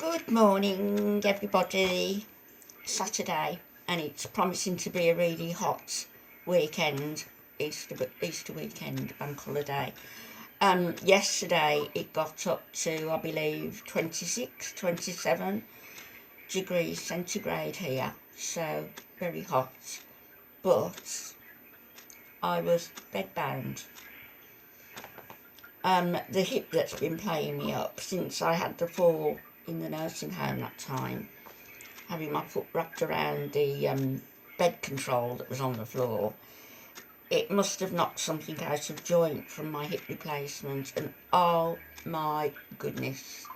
Good morning, everybody. Saturday, and it's promising to be a really hot weekend, Easter weekend, bank holiday. Yesterday it got up to, I believe, 26, 27 degrees centigrade here, so very hot. But I was bedbound. The hip that's been playing me up since I had the fall in the nursing home that time, having my foot wrapped around the bed control that was on the floor, it must have knocked something out of joint from my hip replacement. And oh my goodness,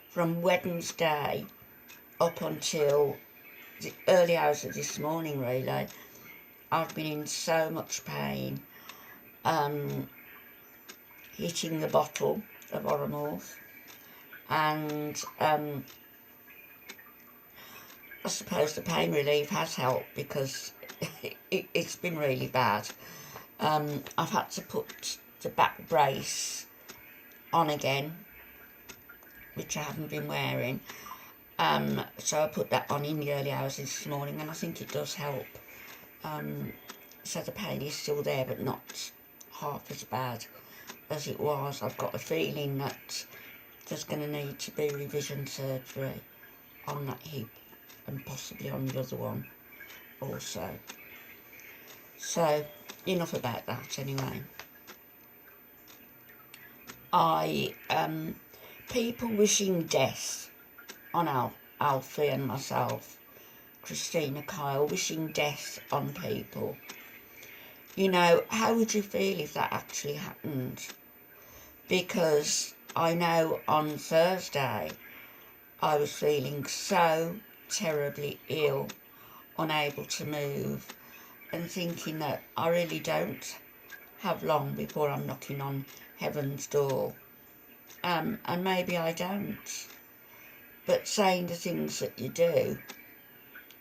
from Wednesday up until the early hours of this morning, really, I've been in so much pain. Hitting the bottle of Oromorph, and I suppose the pain relief has helped because it's been really bad. I've had to put the back brace on again, which I haven't been wearing. So I put that on in the early hours this morning, and I think it does help. So the pain is still there, but not half as bad as it was. I've got a feeling that there's going to need to be revision surgery on that hip and possibly on the other one also. So enough about that anyway. People wishing death on Alfie and myself, Christina, Kyle, wishing death on people. You know, how would you feel if that actually happened? Because I know on Thursday I was feeling so terribly ill, unable to move, and thinking that I really don't have long before I'm knocking on heaven's door. And maybe I don't. But saying the things that you do,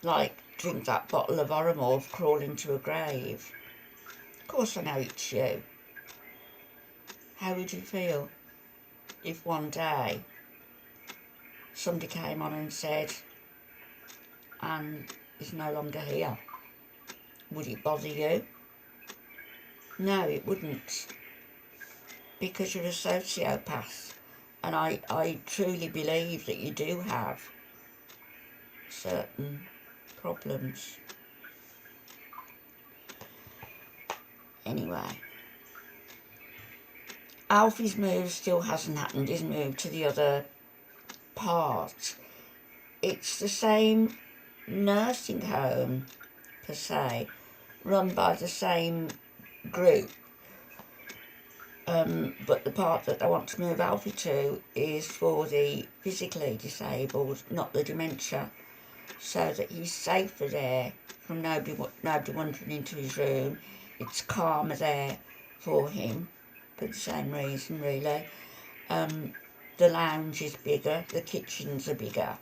like drink that bottle of Oromorph, crawl into a grave. Of course I know it's you. How would you feel if one day somebody came on and said, Anne is no longer here? Would it bother you? No, it wouldn't. Because you're a sociopath, and I truly believe that you do have certain problems. Anyway, Alfie's move still hasn't happened, his move to the other part. It's the same nursing home, per se, run by the same group. But the part that I want to move Alfie to is for the physically disabled, not the dementia, so that he's safer there from nobody wandering into his room. It's calmer there for him, for the same reason, really. The lounge is bigger, the kitchens are bigger,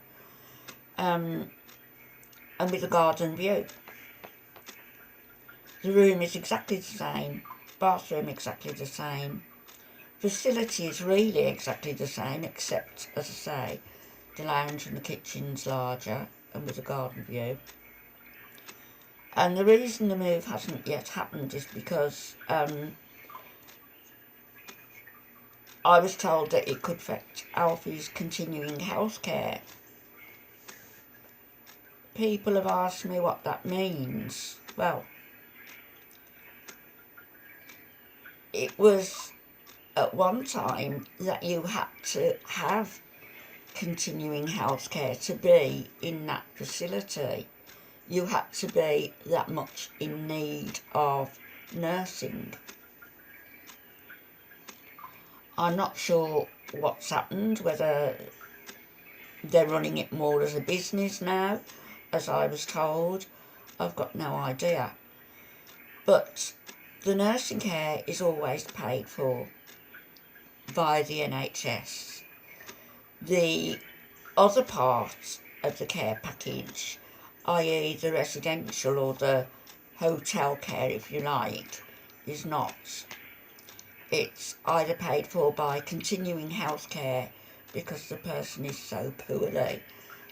and with a garden view. The room is exactly the same, bathroom exactly the same, facilities really exactly the same, except, as I say, the lounge and the kitchen's larger and with a garden view. And the reason the move hasn't yet happened is because I was told that it could affect Alfie's continuing health care. People have asked me what that means. Well, it was at one time that you had to have continuing health care to be in that facility. You had to be that much in need of nursing. I'm not sure what's happened, whether they're running it more as a business now, as I was told. I've got no idea. But the nursing care is always paid for by the NHS. The other part of the care package, i.e. the residential or the hotel care, if you like, is not. It's either paid for by continuing health care because the person is so poorly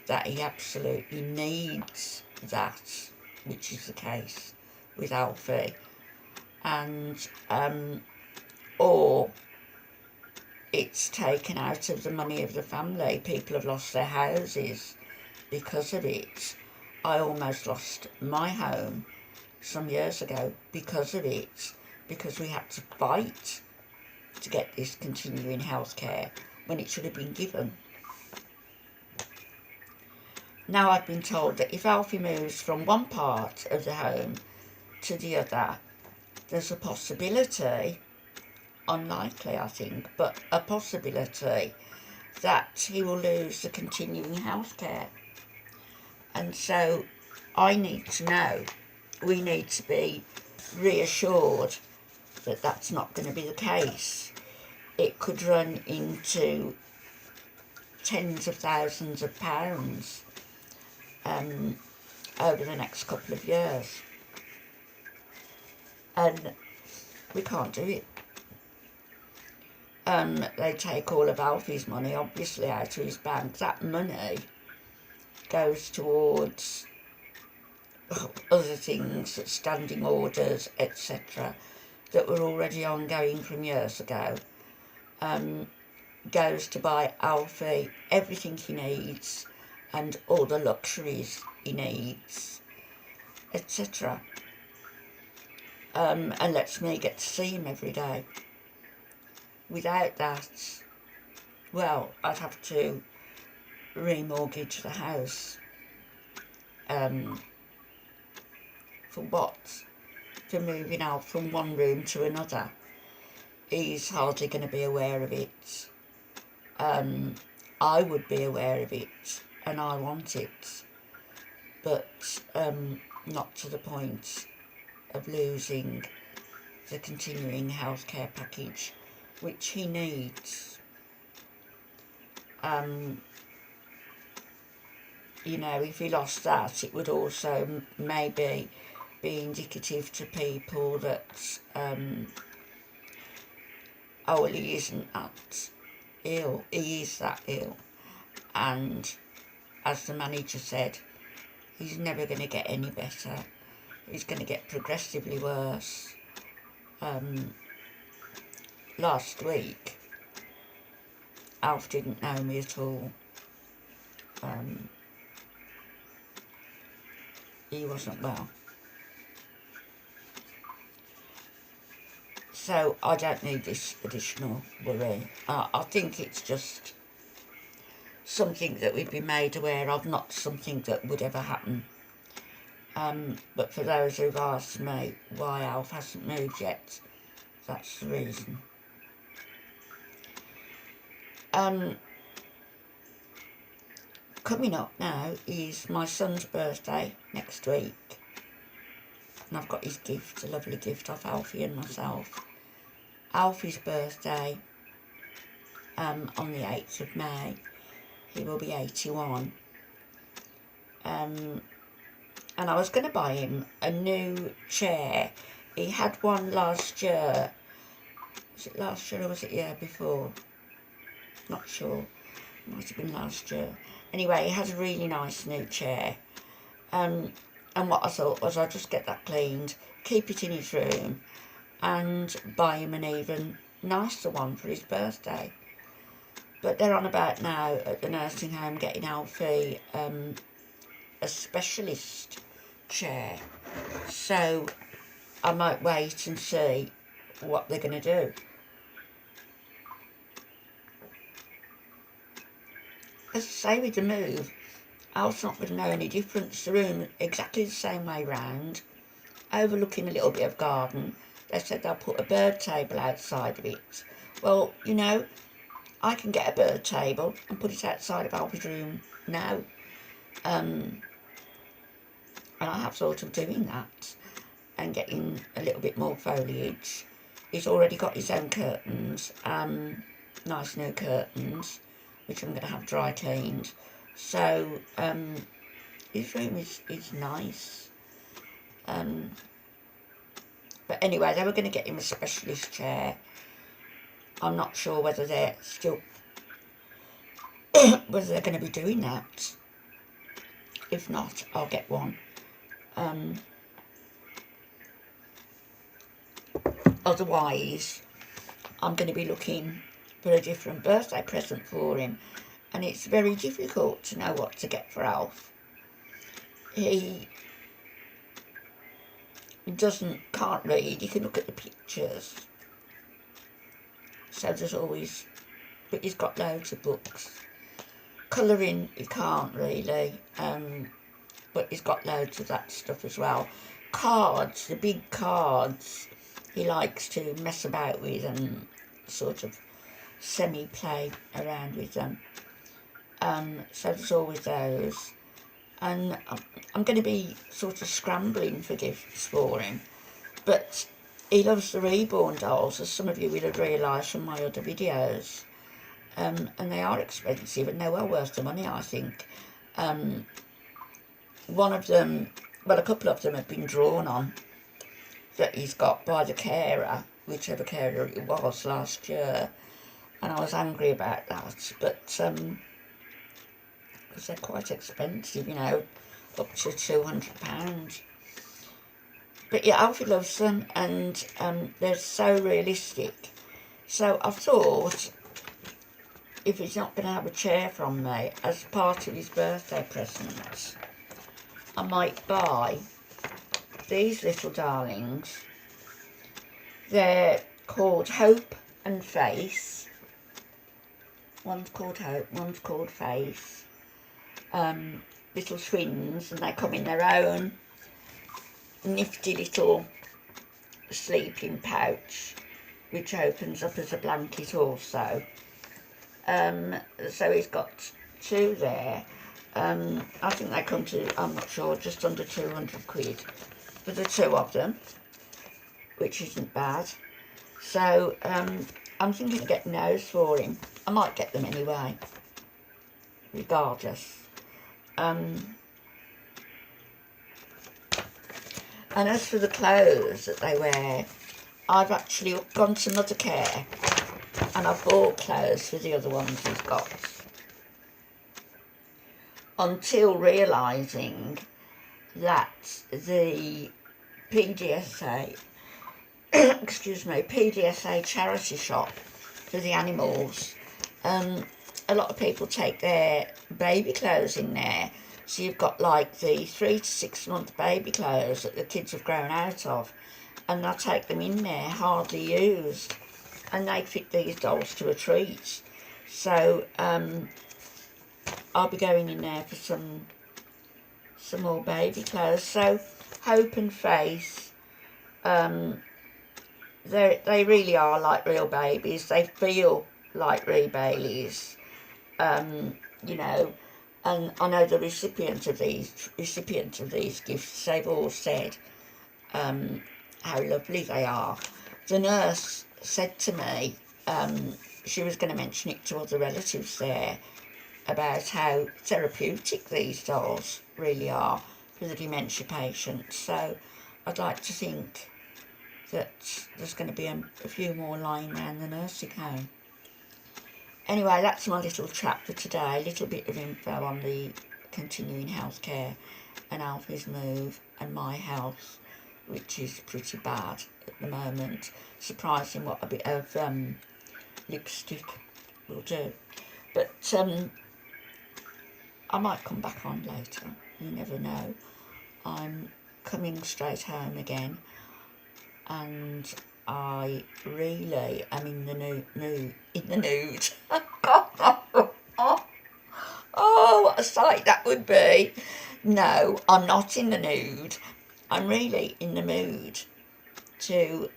that he absolutely needs that, which is the case with Alfie. And or it's taken out of the money of the family. People have lost their houses because of it. I almost lost my home some years ago because of it, because we had to fight to get this continuing healthcare when it should have been given. Now I've been told that if Alfie moves from one part of the home to the other, there's a possibility, unlikely I think, but a possibility that he will lose the continuing healthcare. And so I need to know, we need to be reassured that that's not going to be the case. It could run into tens of thousands of pounds over the next couple of years. And we can't do it. They take all of Alfie's money, obviously, out of his bank. That money goes towards other things, standing orders, etc., that were already ongoing from years ago. Goes to buy Alfie everything he needs and all the luxuries he needs, etc. And lets me get to see him every day. Without that, well, I'd have to remortgage the house. For what? For moving out from one room to another. He's hardly going to be aware of it. I would be aware of it, and I want it, but not to the point of losing the continuing healthcare package, which he needs. You know, if he lost that, it would also maybe be indicative to people that, oh, well, he isn't that ill, he is that ill. And as the manager said, he's never going to get any better. He's going to get progressively worse. Last week, Alf didn't know me at all. He wasn't well. So I don't need this additional worry. I think it's just something that we've been made aware of, not something that would ever happen. But for those who've asked me why Alf hasn't moved yet, that's the reason. Coming up now is my son's birthday next week. And I've got his gift, a lovely gift off Alfie and myself. Alfie's birthday on the 8th of May. He will be 81. And I was going to buy him a new chair. He had one last year. Was it last year or was it the year before? Not sure. Might have been last year. Anyway, he has a really nice new chair. And what I thought was I'd just get that cleaned, keep it in his room, and buy him an even nicer one for his birthday. But they're on about now at the nursing home getting Alfie a specialist chair. So I might wait and see what they're going to do. As I say, with the move, Alf's not going to know any difference. The room exactly the same way round, overlooking a little bit of garden. They said they'll put a bird table outside of it. Well, you know, I can get a bird table and put it outside of Alfie's room now. And I have thought of doing that and getting a little bit more foliage. He's already got his own curtains, nice new curtains, which I'm going to have dry cleaned. So his room is nice. But anyway, they were going to get him a specialist chair. I'm not sure whether they're still whether they're going to be doing that. If not, I'll get one. Otherwise, I'm going to be looking for a different birthday present for him, and it's very difficult to know what to get for Alf. He can't read, he can look at the pictures, so there's always, but he's got loads of books. Colouring he can't really, but he's got loads of that stuff as well. Cards, the big cards, he likes to mess about with and sort of semi-play around with them. So there's always those. And I'm going to be sort of scrambling for gifts for him. But he loves the reborn dolls, as some of you will have realised from my other videos. And they are expensive, and they're well worth the money, I think. One of them, well, a couple of them have been drawn on that he's got by the carer, whichever carer it was last year, and I was angry about that, but because they're quite expensive, you know, up to £200. But yeah, Alfie loves them, and they're so realistic. So I've thought, if he's not going to have a chair from me as part of his birthday present, I might buy these little darlings. They're called Hope and Face. One's called Hope, one's called Face. Little twins, and they come in their own nifty little sleeping pouch, which opens up as a blanket also. So he's got two there. I think they come to, I'm not sure, just under 200 quid for the two of them, which isn't bad. So I'm thinking of getting those for him. I might get them anyway, regardless. And as for the clothes that they wear, I've actually gone to Mother Care and I've bought clothes for the other ones he's got, until realising that the PDSA, excuse me, PDSA charity shop for the animals, a lot of people take their baby clothes in there. So you've got like the 3 to 6 month baby clothes that the kids have grown out of, and they'll take them in there, hardly used, and they fit these dolls to a treat. So I'll be going in there for some more baby clothes. So Hope and Face, they really are like real babies. They feel like real Baileys, you know. And I know the recipient of these gifts, they've all said how lovely they are. The nurse said to me, she was going to mention it to other relatives there, about how therapeutic these dolls really are for the dementia patients. So I'd like to think that there's going to be a few more lying around the nursing home. Anyway, that's my little chat for today. A little bit of info on the continuing healthcare and Alfie's move and my health, which is pretty bad at the moment. Surprising what a bit of lipstick will do. But I might come back on later. You never know. I'm coming straight home again, and I really am in the nude. Oh, what a sight that would be. No, I'm not in the nude. I'm really in the mood to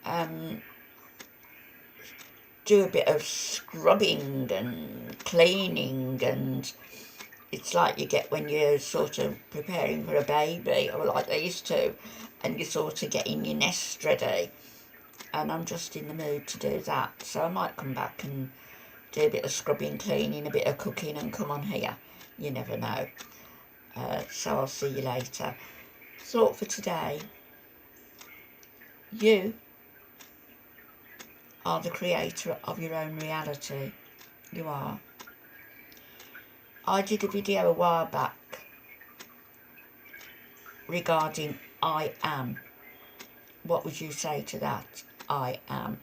do a bit of scrubbing and cleaning, and it's like you get when you're sort of preparing for a baby, or like these two, and you're sort of getting your nest ready. And I'm just in the mood to do that. So I might come back and do a bit of scrubbing, cleaning, a bit of cooking, and come on here. You never know. So I'll see you later. Thought for today: you are the creator of your own reality. You are. I did a video a while back regarding I am. What would you say to that? I am.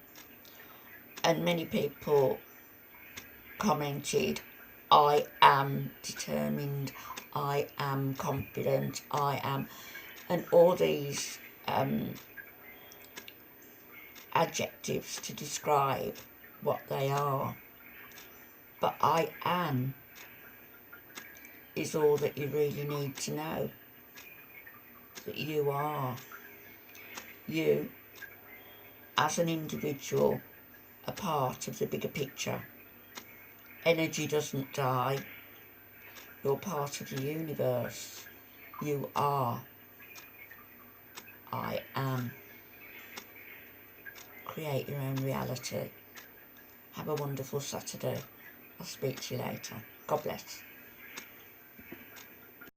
And many people commented, I am determined, I am confident, I am, and all these adjectives to describe what they are. But I am is all that you really need to know. That you are. You, as an individual, a part of the bigger picture. Energy doesn't die. You're part of the universe. You are. I am. Create your own reality. Have a wonderful Saturday. I'll speak to you later. God bless.